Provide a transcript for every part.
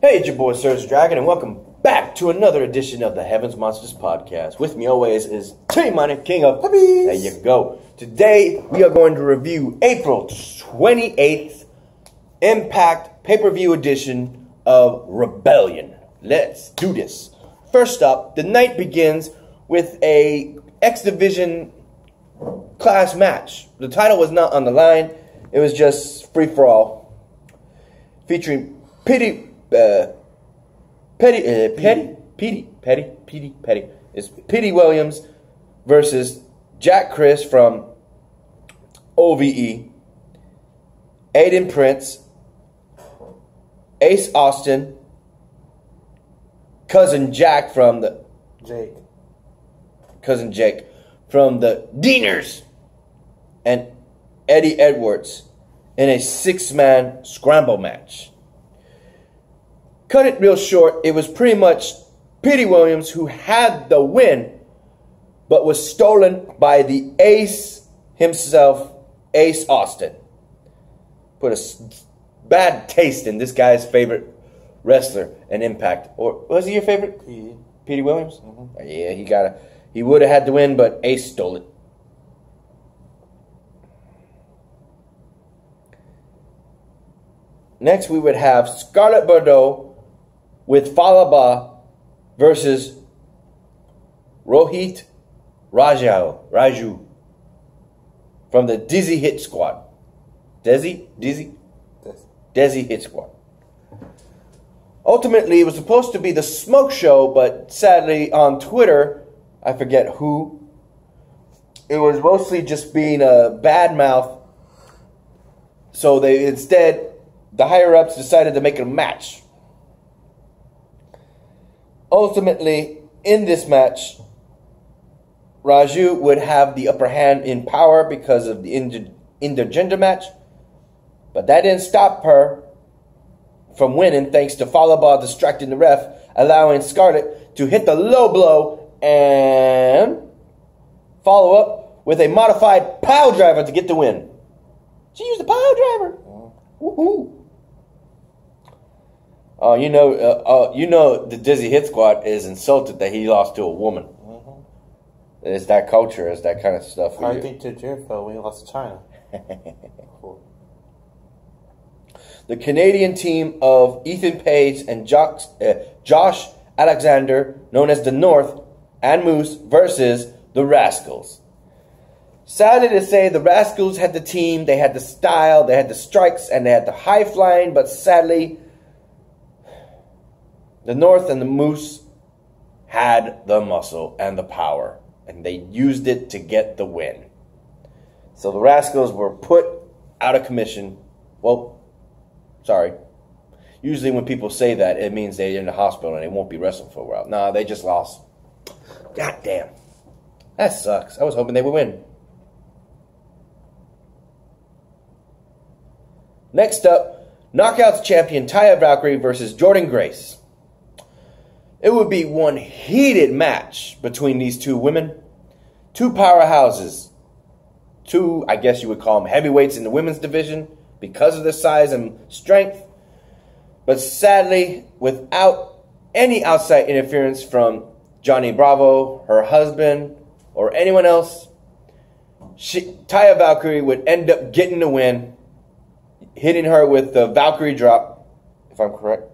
Hey, it's your boy SergDragon, and welcome back to another edition of the Heavens Monsters Podcast. With me always is T-Money, King of Puppies. There you go. Today, we are going to review April 28th Impact pay-per-view edition of Rebellion. Let's do this. First up, the night begins with a X Division class match. The title was not on the line. It was just free-for-all. Featuring Petty. It's Petey Williams versus Jack Chris from OVE, Aiden Prince, Ace Austin, Cousin Jake from the Deaners, and Eddie Edwards in a 6-man scramble match. Cut it real short, it was pretty much Petey Williams who had the win, but was stolen by the Ace himself, Ace Austin. Put a bad taste in this guy's favorite wrestler and Impact. Or was he your favorite? Petey Williams? Mm-hmm. Yeah, he would have had the win, but Ace stole it. Next, we would have Scarlett Bordeaux with Falaba versus Rohit Raju from the Dizzy Hit Squad. Dizzy Hit Squad. Ultimately, it was supposed to be the smoke show, but sadly on Twitter, I forget who, it was mostly just being a bad mouth. So they instead, the higher-ups decided to make it a match. Ultimately, in this match, Raju would have the upper hand in power because of the intergender match, but that didn't stop her from winning thanks to Falaba distracting the ref, allowing Scarlett to hit the low blow and follow up with a modified pile driver to get the win. She used the pile driver. Woohoo! You know the Dizzy Hit Squad is insulted that he lost to a woman. Mm-hmm. It's that culture, it's that kind of stuff. I think to Jericho when he lost to China. Cool. The Canadian team of Ethan Page and Josh Alexander, known as the North, and Moose versus the Rascals. Sadly to say, the Rascals had the team, they had the style, they had the strikes, and they had the high flying, but sadly, the North and the Moose had the muscle and the power, and they used it to get the win. So the Rascals were put out of commission. Well, sorry. Usually when people say that, it means they're in the hospital and they won't be wrestling for a while. Nah, they just lost. God damn. That sucks. I was hoping they would win. Next up, Knockouts champion Taya Valkyrie versus Jordynne Grace. It would be one heated match between these two women. Two powerhouses. Two, I guess you would call them heavyweights in the women's division because of their size and strength. But sadly, without any outside interference from Johnny Bravo, her husband, or anyone else, Taya Valkyrie would end up getting the win, hitting her with the Valkyrie drop, if I'm correct.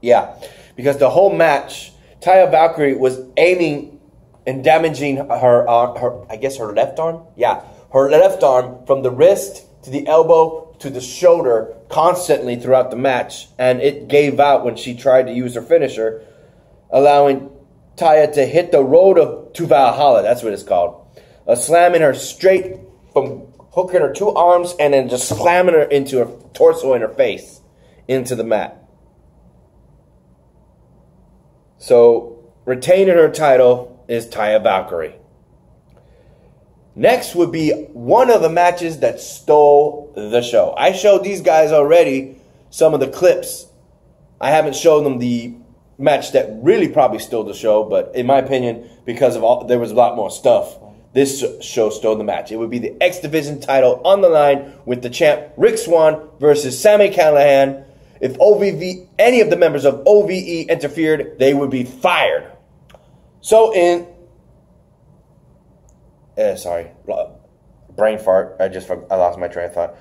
Yeah, because the whole match, Taya Valkyrie was aiming and damaging her I guess her left arm? Yeah, her left arm from the wrist to the elbow to the shoulder constantly throughout the match. And it gave out when she tried to use her finisher, allowing Taya to hit the road to Valhalla, that's what it's called. Slamming her straight from hooking her two arms and then just slamming her into her torso and her face into the mat. So, retaining her title is Taya Valkyrie. Next would be one of the matches that stole the show. I showed these guys already some of the clips. I haven't shown them the match that really probably stole the show, but in my opinion, because of there was a lot more stuff. this show stole the match. It would be the X Division title on the line with the champ Rick Swann versus Sami Callihan. If any of the members of OVE interfered, they would be fired. So brain fart. I lost my train of thought.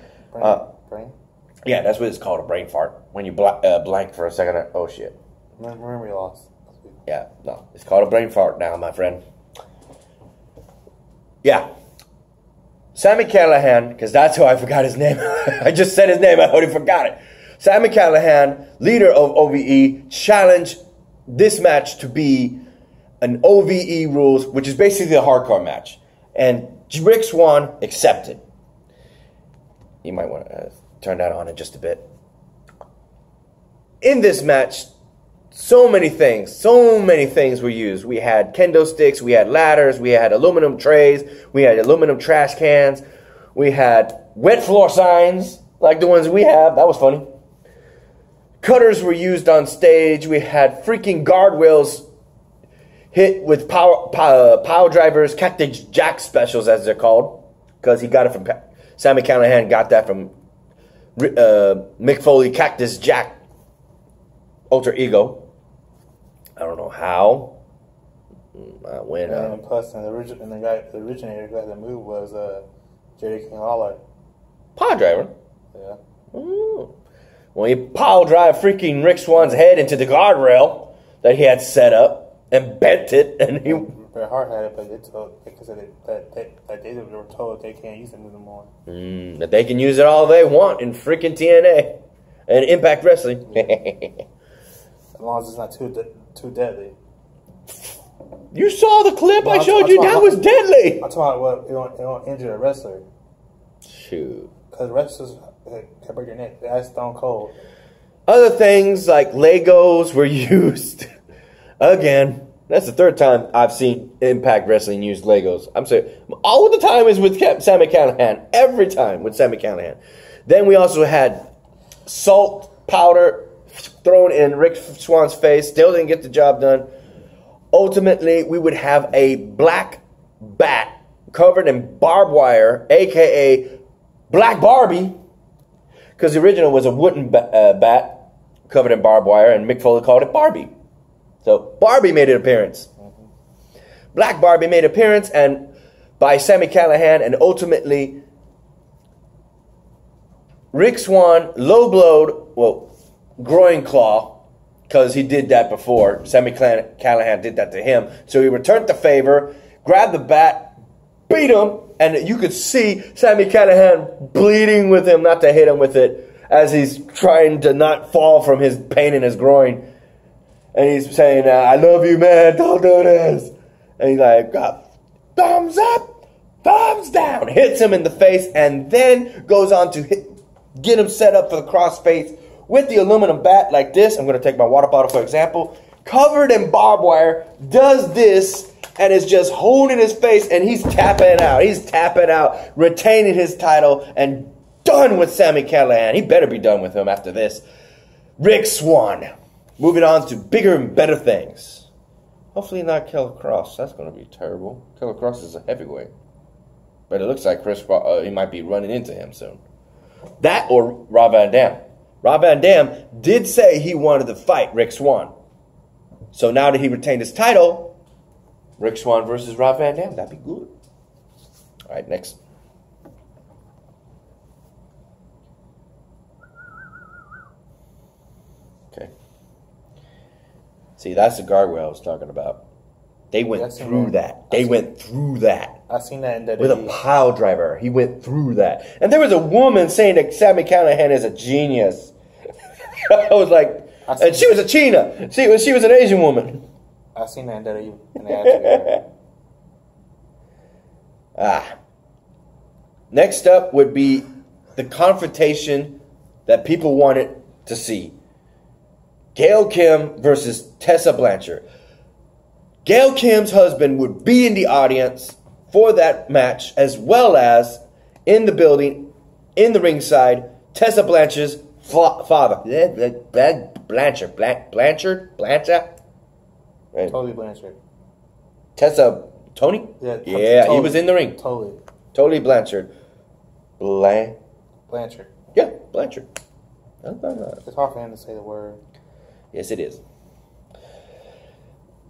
Brain? Yeah, that's what it's called, a brain fart. When you blank for a second. Oh shit. Memory loss. Yeah, no, it's called a brain fart now, my friend. Yeah. Sami Callihan, because that's how I forgot his name. I just said his name, I already forgot it. Sami Callihan, leader of OVE, challenged this match to be an OVE rules, which is basically a hardcore match. And Rick Swann accepted. You might want to turn that on in just a bit. In this match, so many things were used. We had kendo sticks, we had ladders, we had aluminum trays, we had aluminum trash cans, we had wet floor signs, like the ones we have. That was funny. Cutters were used on stage. We had freaking guardrails hit with power drivers, Cactus Jack specials as they're called, because he got it from Sami Callihan. Got that from Mick Foley, Cactus Jack alter ego. I don't know how. When? And plus, the originator guy that move was Jerry King Lawler. Power driver. Yeah. Ooh. Well, he power drive freaking Rick Swann's head into the guardrail that he had set up and bent it, and he. Bret Hart had it, but they told they were told they can't use it anymore. That they can use it all they want in freaking TNA and Impact Wrestling. As long as it's not too deadly. You saw the clip I showed you. That was deadly. I'm talking about it won't injure a wrestler. Shoot. Because wrestlers can break your neck. That's Stone Cold. Other things like Legos were used. Again, that's the third time I've seen Impact Wrestling use Legos. I'm saying all the time is with Sami Callihan. Every time with Sami Callihan. Then we also had salt powder thrown in Rick Swann's face. Still didn't get the job done. Ultimately, we would have a black bat covered in barbed wire, a.k.a. Black Barbie, because the original was a wooden bat covered in barbed wire, and Mick Foley called it Barbie. So Barbie made an appearance. Black Barbie made an appearance, and by Sami Callihan, and ultimately Rick Swann low-blowed, groin claw, because he did that before. Sami Callihan did that to him. So he returned the favor, grabbed the bat, beat him, and you could see Sami Callihan bleeding with him, not to hit him with it, as he's trying to not fall from his pain in his groin. And he's saying, I love you, man, don't do this. And he's like, thumbs up, thumbs down. Hits him in the face, and then goes on to get him set up for the crossface with the aluminum bat like this. I'm going to take my water bottle for example. Covered in barbed wire, does this, and is just holding his face, and he's tapping out. He's tapping out, retaining his title, and done with Sami Callihan. He better be done with him after this. Rick Swann. Moving on to bigger and better things. Hopefully not Killer Cross. That's going to be terrible. Killer Cross is a heavyweight. But it looks like he might be running into him soon. That or Rob Van Dam. Rob Van Dam did say he wanted to fight Rick Swann. So now that he retained his title, Rick Swann versus Rob Van Dam, that'd be good. All right, next. Okay. See, that's the guardrail I was talking about. They went through that. They went through that. I seen that in WWE. With a pile driver. He went through that. And there was a woman saying that Sami Callihan is a genius. I was like, and she was a China. She was an Asian woman. I seen that in WWE. And they had to Next up would be the confrontation that people wanted to see. Gail Kim versus Tessa Blanchard. Gail Kim's husband would be in the audience for that match, as well as in the building, in the ringside, Tessa Blanchard's father. Blanchard? Right. Totally Blanchard. Tessa Tony? Yeah, Yeah, he was in the ring. Totally Blanchard. Blanchard. Yeah, Blanchard. It's hard for him to say the word. Yes, it is.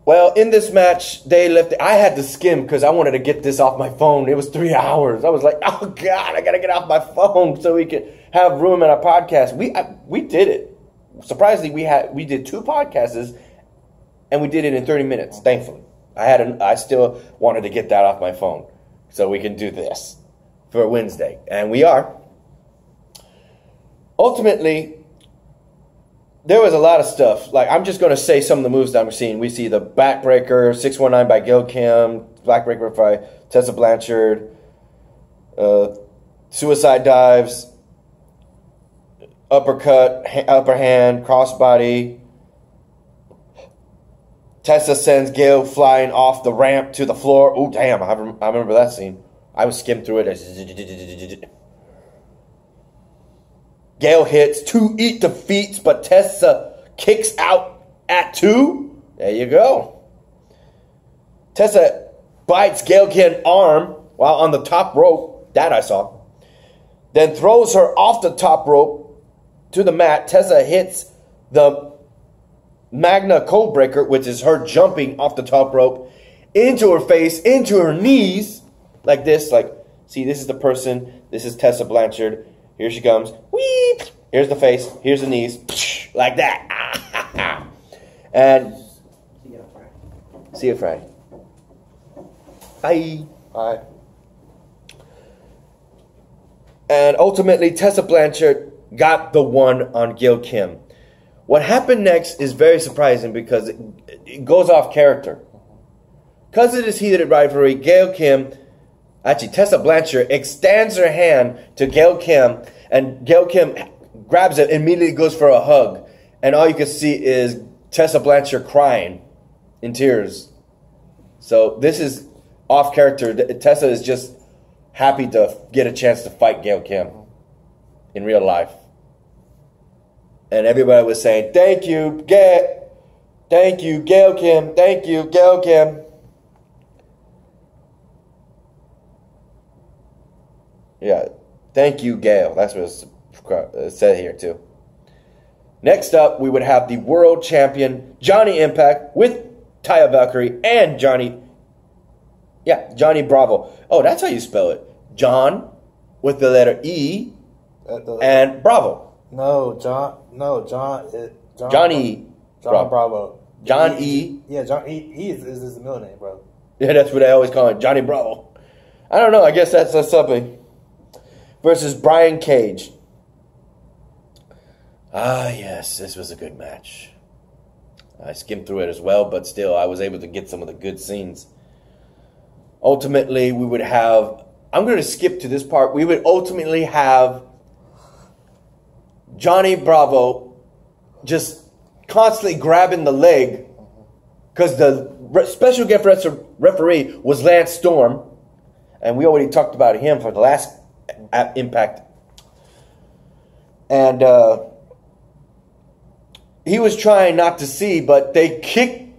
Well, in this match, they left. I had to skim because I wanted to get this off my phone. It was 3 hours. I was like, oh, God, I got to get off my phone so we could have room in our podcast. We did it. Surprisingly, we did 2 podcasts, and we did it in 30 minutes, thankfully. I still wanted to get that off my phone so we can do this for Wednesday. And we are. Ultimately, there was a lot of stuff. Like, I'm just going to say some of the moves that I'm seeing. We see the backbreaker, 619 by Gil Kim, backbreaker by Tessa Blanchard, suicide dives, uppercut, upper hand, crossbody. Tessa sends Gil flying off the ramp to the floor. Oh, damn, I remember that scene. I was skimmed through it. Gail hits 2 eat defeats, but Tessa kicks out at 2. There you go. Tessa bites Gail Kim's arm while on the top rope. That I saw. Then throws her off the top rope to the mat. Tessa hits the Magna Codebreaker, which is her jumping off the top rope, into her face, into her knees, like this. Like, see, this is the person. This is Tessa Blanchard. Here she comes. Whee! Here's the face. Here's the knees. Like that. And see you Friday. Bye. Bye. And ultimately, Tessa Blanchard got the one on Gil Kim. What happened next is very surprising because it goes off character. Because of this heated rivalry, Tessa Blanchard extends her hand to Gail Kim, and Gail Kim grabs it and immediately goes for a hug. And all you can see is Tessa Blanchard crying in tears. So this is off character. Tessa is just happy to get a chance to fight Gail Kim in real life. And everybody was saying, thank you, Gail Kim. Thank you, Gail Kim. Yeah, thank you, Gail. That's what it said here, too. Next up, we would have the world champion, Johnny Impact, with Taya Valkyrie and Johnny Bravo. Oh, that's how you spell it. John with the letter E and Bravo. Johnny Bravo. John E. Yeah, John E is his middle name, bro. Yeah, that's what I always call it, Johnny Bravo. I don't know. I guess that's something. Versus Brian Cage. Ah, yes, this was a good match. I skimmed through it as well, but still, I was able to get some of the good scenes. Ultimately, we would have... I'm going to skip to this part. We would ultimately have Johnny Bravo just constantly grabbing the leg because the special guest referee was Lance Storm, and we already talked about him for the last Impact. And he was trying not to see, but they kicked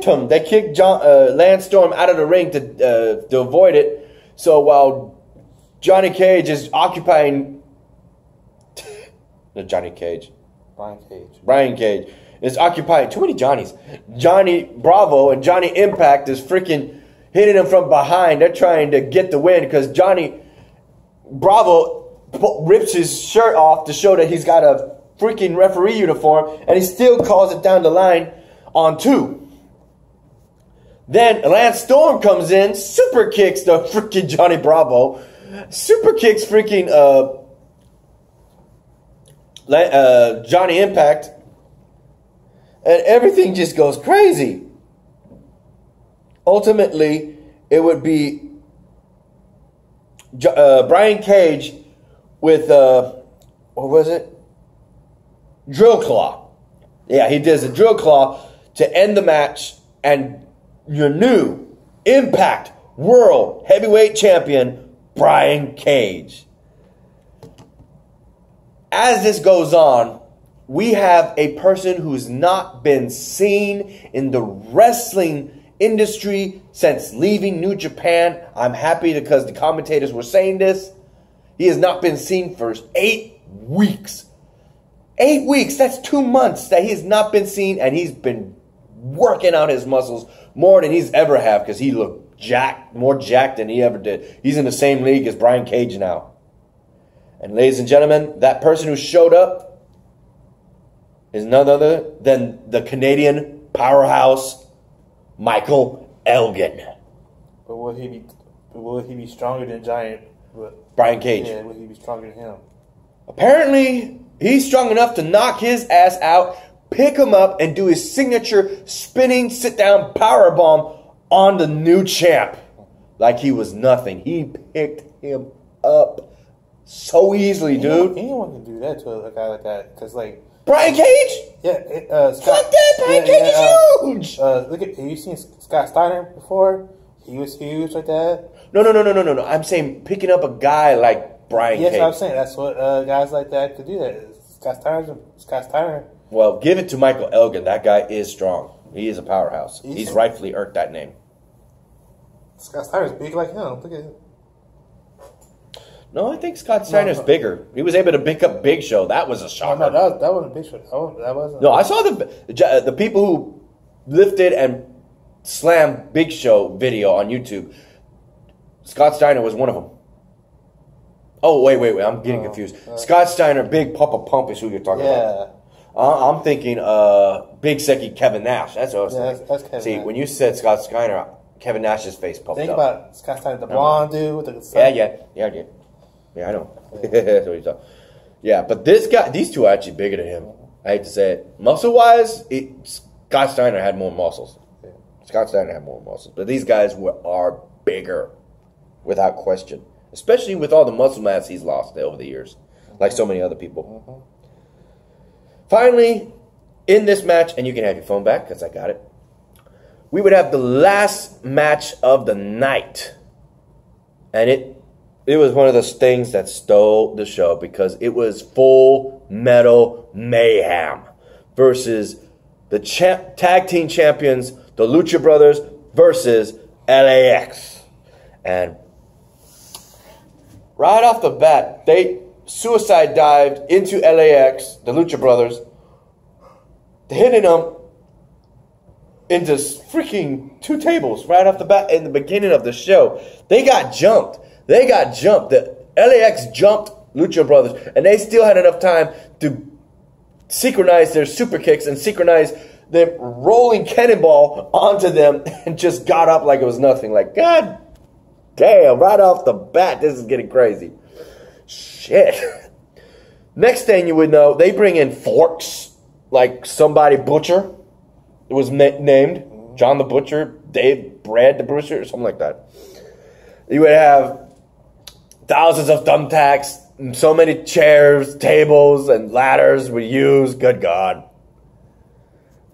him. They kicked Lance Storm out of the ring to avoid it. So while Johnny Cage is occupying... Brian Cage is occupying... Too many Johnnies. Johnny Bravo and Johnny Impact is freaking hitting him from behind. They're trying to get the win because Johnny Bravo rips his shirt off to show that he's got a freaking referee uniform, and he still calls it down the line on 2. Then Lance Storm comes in, super kicks the freaking Johnny Bravo, super kicks freaking Johnny Impact, and everything just goes crazy. Ultimately, it would be Brian Cage with what was it? Drill Claw. Yeah, he does a Drill Claw to end the match, and your new Impact World Heavyweight Champion, Brian Cage. As this goes on, we have a person who's not been seen in the wrestling industry since leaving New Japan. I'm happy because the commentators were saying this. He has not been seen for 8 weeks. 8 weeks, that's 2 months that he has not been seen, and he's been working out his muscles more than he's ever have because he looked jacked, more jacked than he ever did. He's in the same league as Brian Cage now. And ladies and gentlemen, that person who showed up is none other than the Canadian powerhouse, Michael Elgin. But will he be stronger than Giant? Brian Cage. Yeah, will he be stronger than him? Apparently, he's strong enough to knock his ass out, pick him up, and do his signature spinning sit-down powerbomb on the new champ. Like he was nothing. He picked him up so easily, dude. Anyone can do that to a guy like that. Because, like... Brian Cage? Yeah. Fuck that! Brian Cage is huge! Have you seen Scott Steiner before? He was huge like that. No. I'm saying picking up a guy like Brian Cage. Yes, I'm saying that's what guys like that could do. That Scott Steiner. Well, give it to Michael Elgin. That guy is strong. He is a powerhouse. He's rightfully earned that name. Scott Steiner's big like him. Look at it. No, I think Scott Steiner's bigger. He was able to pick up Big Show. That was a shocker. Oh, no, that wasn't Big Show. That wasn't. No, I saw the people who lifted and slammed Big Show video on YouTube. Scott Steiner was one of them. Oh, wait. I'm getting confused. Scott Steiner, Big Papa Pump is who you're talking about. I'm thinking Big Seki Kevin Nash. That's what I was thinking. That's Kevin Nash. When you said Scott Steiner, Kevin Nash's face popped up. Think about Scott Steiner, the blonde dude with the sun. Yeah, I know. That's what you're talking. Yeah, but these two are actually bigger than him. I hate to say it. Muscle-wise, Scott Steiner had more muscles. Yeah. Scott Steiner had more muscles. But these guys are bigger, without question. Especially with all the muscle mass he's lost over the years. Like so many other people. Finally, in this match, and you can have your phone back because I got it. We would have the last match of the night. And it was one of those things that stole the show because it was Full Metal Mayhem versus the tag team champions, the Lucha Brothers versus LAX. And right off the bat, they suicide dived into LAX, the Lucha Brothers, hitting them into freaking 2 tables right off the bat in the beginning of the show. They got jumped. The LAX jumped Lucha Brothers, and they still had enough time to synchronize their super kicks and synchronize the rolling cannonball onto them and just got up like it was nothing. Like, God damn, right off the bat, this is getting crazy. Shit. Next thing you would know, they bring in forks, like somebody Butcher. It was named John the Butcher, Dave Brad the Butcher, or something like that. You would have thousands of thumbtacks, so many chairs, tables, and ladders were used. Good God.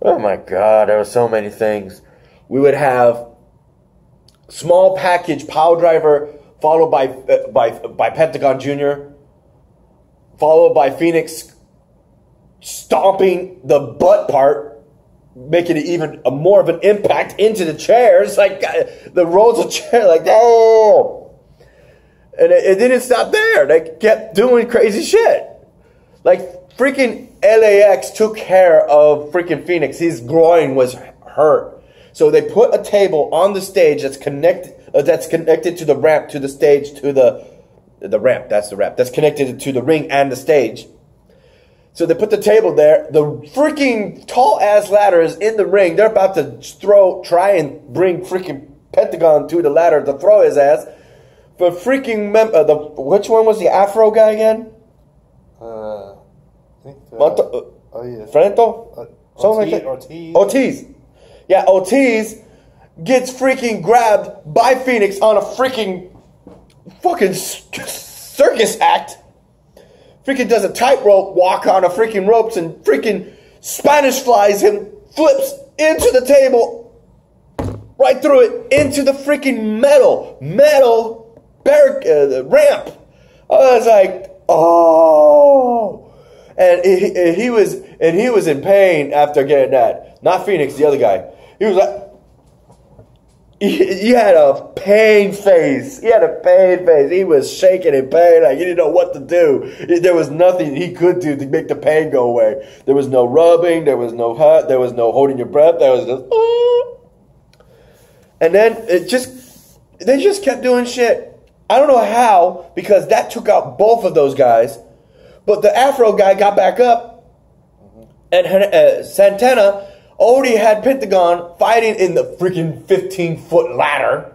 Oh my God, there were so many things. We would have small package power driver followed by Pentagon Jr., followed by Phoenix stomping the butt part, making it even more of an impact into the chairs, like the rolls of chair, like, oh! And it didn't stop there. They kept doing crazy shit. Like, freaking LAX took care of freaking Phoenix. His groin was hurt. So they put a table on the stage that's connected to the ramp, to the stage, to the ramp. That's the ramp. That's connected to the ring and the stage. So they put the table there. The freaking tall-ass ladder is in the ring. They're about to try and bring freaking Pentagon to the ladder to throw his ass. But freaking, which one was the Afro guy again? I think Frento? Something like that. Ortiz. Yeah, Ortiz gets freaking grabbed by Phoenix on a freaking fucking circus act. Freaking does a tightrope walk on a freaking ropes and freaking Spanish flies him, flips into the table, right through it, into the freaking metal ramp. I was like, oh. And he was in pain after getting that. Not Phoenix, the other guy. He was like, He had a pain face. He had a pain face. He was shaking in pain, like he didn't know what to do. There was nothing he could do to make the pain go away. There was no rubbing. There was no hurt. There was no holding your breath. There was just, and then they just kept doing shit. I don't know how, because that took out both of those guys. But the Afro guy got back up, and Santana already had Pentagon fighting in the freaking 15-foot ladder.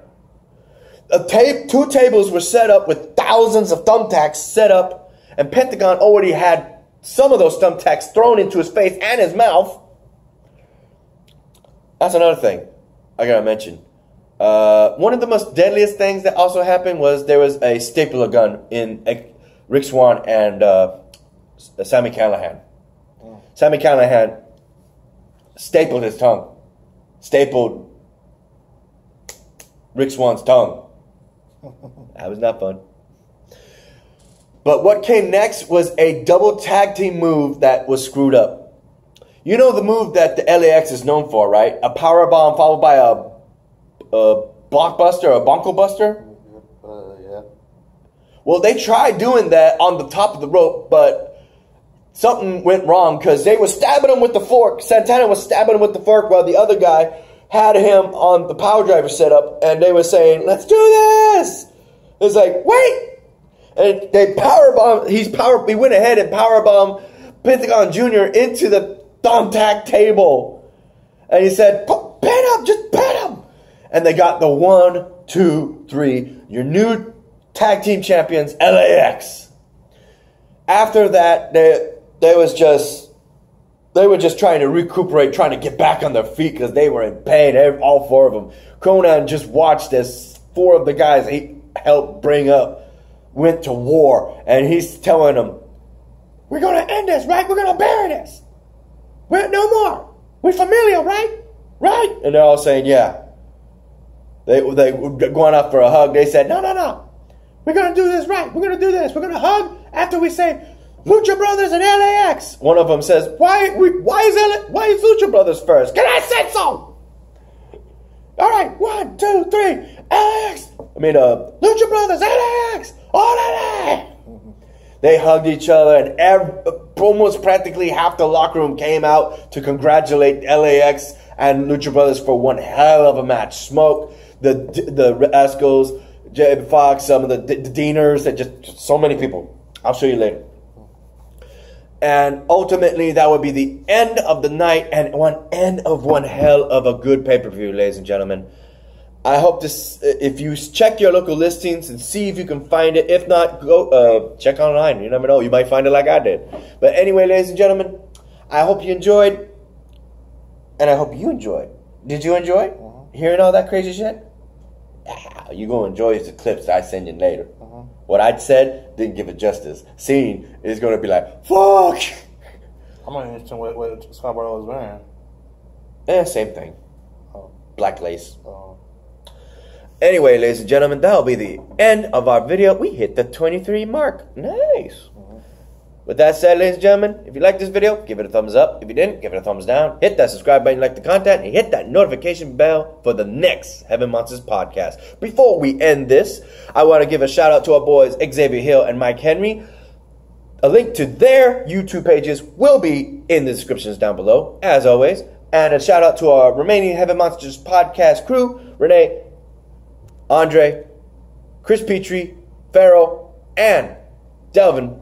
Two tables were set up with thousands of thumbtacks set up, and Pentagon already had some of those thumbtacks thrown into his face and his mouth. That's another thing I gotta mention. One of the most deadliest things that also happened was there was a stapler gun in Rick Swann and Sami Callihan. Sami Callihan stapled his tongue. Stapled Rick Swann's tongue. That was not fun. But what came next was a double tag team move that was screwed up. You know the move that the LAX is known for, right? A power bomb followed by a blockbuster, a bonko buster? Yeah. Well, they tried doing that on the top of the rope, but something went wrong because they were stabbing him with the fork. Santana was stabbing him with the fork while the other guy had him on the power driver setup, and they were saying, "Let's do this." It's like, wait, and they powerbombed. He went ahead and powerbombed Pentagon Jr. into the thumbtack table, and he said, "Pin him, just pin him." And they got the 1, 2, 3. Your new tag team champions, LAX. After that, they were just trying to recuperate, trying to get back on their feet because they were in pain. All four of them. Conan just watched as 4 of the guys he helped bring up went to war, and he's telling them, "We're gonna end this, right? We're gonna bury this. We're no more. We're familiar, right? Right?" And they're all saying, "Yeah." They were going up for a hug. They said, "No. We're gonna do this right. We're gonna do this. We're gonna hug after we say Lucha Brothers and LAX." One of them says, why is Lucha Brothers first? "'Cause I said so." All right, 1, 2, 3, LAX. Lucha Brothers, LAX, all that. They hugged each other, and almost practically half the locker room came out to congratulate LAX and Lucha Brothers for one hell of a match. Smoke, the Rascals, Jay Fox, some of the Deaners, and just so many people. I'll show you later. And ultimately, that would be the end of the night and one hell of a good pay-per-view, ladies and gentlemen. I hope this, if you check your local listings and see if you can find it. If not, go check online. You never know. You might find it like I did. But anyway, ladies and gentlemen, I hope you enjoyed. And I hope you enjoyed. Did you enjoy hearing all that crazy shit? Yeah, you're going to enjoy the clips that I send you later. What I said didn't give it justice. Seeing is going to be like, fuck. I'm not interested in what Scarborough was wearing. Same thing. Black lace. Anyway, ladies and gentlemen, that'll be the end of our video. We hit the 23 mark. Nice. With that said, ladies and gentlemen, if you liked this video, give it a thumbs up. If you didn't, give it a thumbs down. Hit that subscribe button, like the content, and hit that notification bell for the next Heaven Monsters podcast. Before we end this, I want to give a shout out to our boys Xavier Hill and Mike Henry. A link to their YouTube pages will be in the descriptions down below, as always. And a shout out to our remaining Heaven Monsters podcast crew, Renee, Andre, Chris Petrie, Farrell, and Delvin.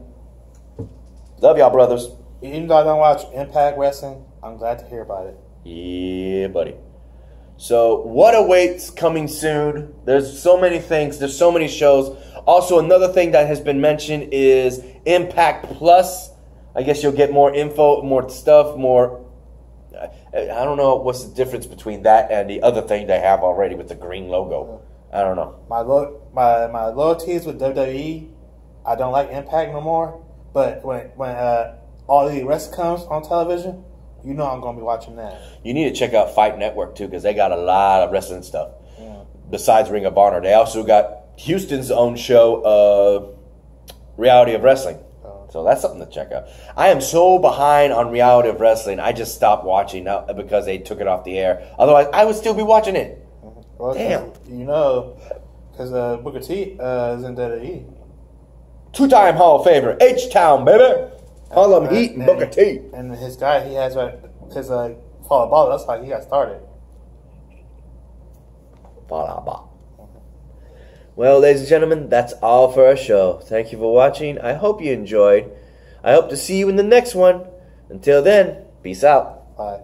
Love y'all, brothers. Even though I don't watch Impact Wrestling, I'm glad to hear about it. Yeah, buddy. So, what awaits coming soon? There's so many things. There's so many shows. Also, another thing that has been mentioned is Impact Plus. I guess you'll get more info, more stuff, more... I don't know what's the difference between that and the other thing they have already with the green logo. I don't know. My loyalties with WWE, I don't like Impact no more. But when All Elite Wrestling comes on television, you know I'm going to be watching that. You need to check out Fight Network, too, because they got a lot of wrestling stuff. Yeah. Besides Ring of Honor. They also got Houston's own show, Reality of Wrestling. So that's something to check out. I am so behind on Reality of Wrestling. I just stopped watching now because they took it off the air. Otherwise, I would still be watching it. Well, Damn. You know, because Booker T is in WWE. Two-time Hall of Famer, H-Town, baby. Harlem Heat and Booker T. And his guy, he has his Fall Ball. That's how he got started. Well, ladies and gentlemen, that's all for our show. Thank you for watching. I hope you enjoyed. I hope to see you in the next one. Until then, peace out. Bye.